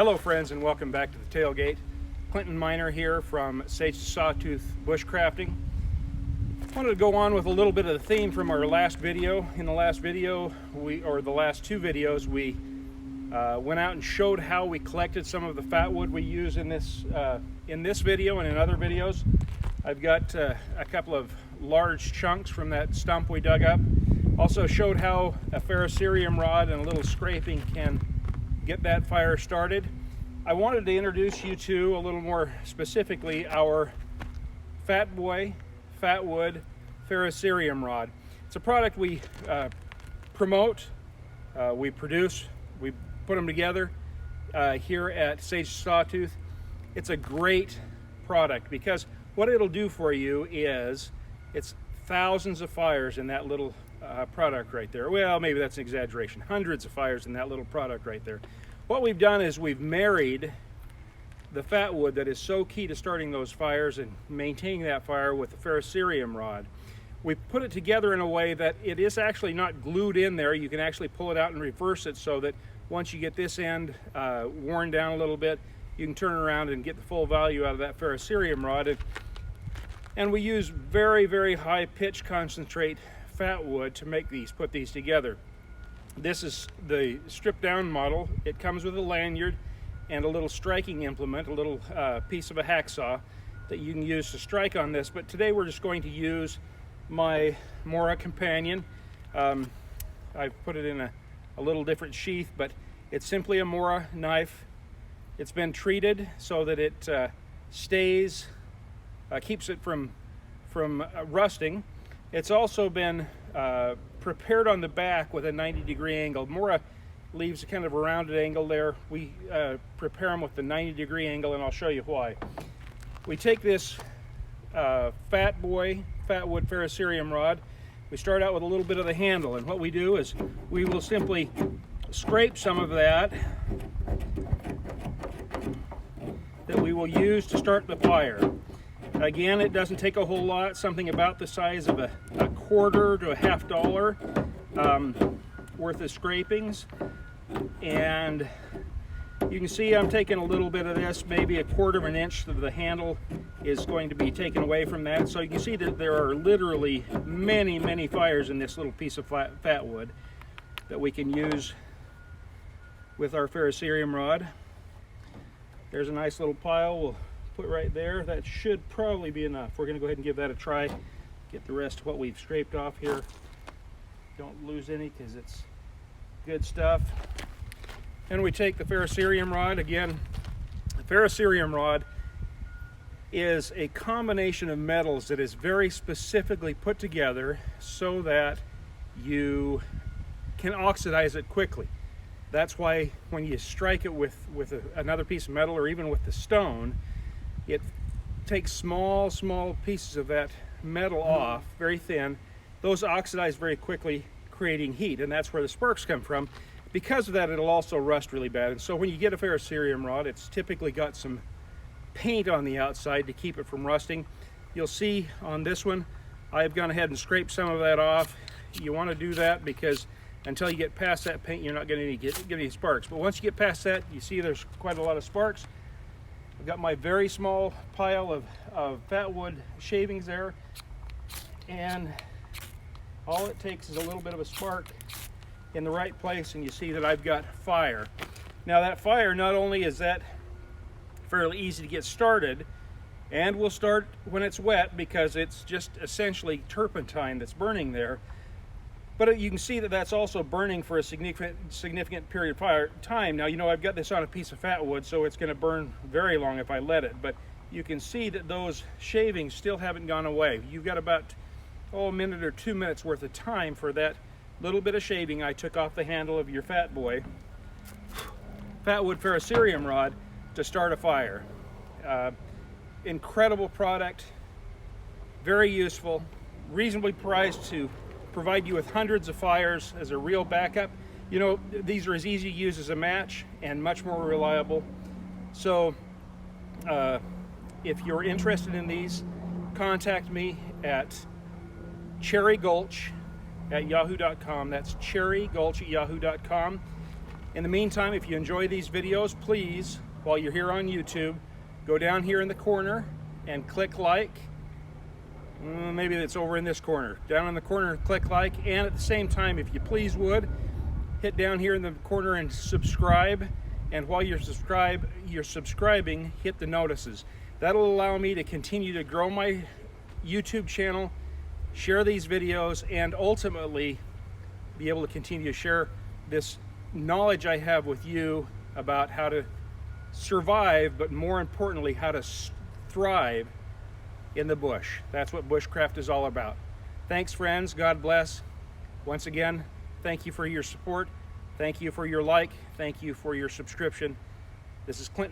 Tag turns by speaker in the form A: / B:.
A: Hello friends, and welcome back to the tailgate. Clinton Miner here from Sawtooth Bushcrafting. I wanted to go on with a little bit of the theme from our last video. In the last video, the last two videos, we went out and showed how we collected some of the fatwood we use in this video and in other videos. I've got a couple of large chunks from that stump we dug up. Also showed how a ferrocerium rod and a little scraping can get that fire started. I wanted to introduce you to, a little more specifically, our Fatboy Fatwood Ferrocerium rod. It's a product we promote, we produce, we put them together here at Sawtooth. It's a great product because what it'll do for you is it's thousands of fires in that little product right there. Well, maybe that's an exaggeration. Hundreds of fires in that little product right there. What we've done is we've married the fatwood that is so key to starting those fires and maintaining that fire with the ferrocerium rod. We put it together in a way that it is actually not glued in there. You can actually pull it out and reverse it so that once you get this end worn down a little bit, you can turn around and get the full value out of that ferrocerium rod. And we use very, very high pitch concentrate fatwood to put these together. This is the stripped down model. It comes with a lanyard and a little striking implement, a little piece of a hacksaw that you can use to strike on this. But today we're just going to use my Mora companion. I've put it in a little different sheath, but it's simply a Mora knife. It's been treated so that it keeps it from rusting. It's also been prepared on the back with a 90-degree angle. Mora leaves a kind of a rounded angle there. We prepare them with the 90-degree angle, and I'll show you why. We take this Fatboy Fatwood Ferrocerium rod. We start out with a little bit of the handle, and what we do is we will simply scrape some of that we will use to start the fire. Again, it doesn't take a whole lot, something about the size of a quarter to a $half worth of scrapings. And you can see I'm taking a little bit of this, maybe a quarter of an inch of the handle is going to be taken away from that. So you can see that there are literally many, many fires in this little piece of fatwood that we can use with our ferrocerium rod. There's a nice little pile we'll put right there. That should probably be enough. We're going to go ahead and give that a try. Get the rest of what we've scraped off here. Don't lose any because it's good stuff. And we take the ferrocerium rod. Again, the ferrocerium rod is a combination of metals that is very specifically put together so that you can oxidize it quickly. That's why when you strike it with another piece of metal or even with the stone, it takes small pieces of that metal off, very thin. Those oxidize very quickly, creating heat, and that's where the sparks come from. Because of that, it'll also rust really bad. And so when you get a ferrocerium rod, it's typically got some paint on the outside to keep it from rusting. You'll see on this one, I've gone ahead and scraped some of that off. You want to do that because until you get past that paint, you're not going to get any sparks. But once you get past that, you see there's quite a lot of sparks. I've got my very small pile of fatwood shavings there, and all it takes is a little bit of a spark in the right place, and you see that I've got fire. Now that fire, not only is that fairly easy to get started, and will start when it's wet because it's just essentially turpentine that's burning there, but you can see that that's also burning for a significant period of time. Now, you know, I've got this on a piece of fatwood, so it's going to burn very long if I let it, but you can see that those shavings still haven't gone away. You've got about a minute or 2 minutes worth of time for that little bit of shaving I took off the handle of your Fatboy Fatwood Ferrocerium rod to start a fire. Incredible product, very useful, reasonably priced to provide you with hundreds of fires as a real backup. You know, these are as easy to use as a match and much more reliable. So if you're interested in these, contact me at cherrygulch@yahoo.com. That's cherrygulch@yahoo.com. In the meantime, if you enjoy these videos, please, while you're here on YouTube, go down here in the corner and click like. Maybe it's over in this corner. Down in the corner, click like, and at the same time, if you please would, hit down here in the corner and subscribe. And while you're subscribing, hit the notices. That'll allow me to continue to grow my YouTube channel, share these videos, and ultimately be able to continue to share this knowledge I have with you about how to survive, but more importantly, how to thrive in the bush. That's what bushcraft is all about. Thanks, friends. God bless. Once again, thank you for your support. Thank you for your like. Thank you for your subscription. This is Clinton.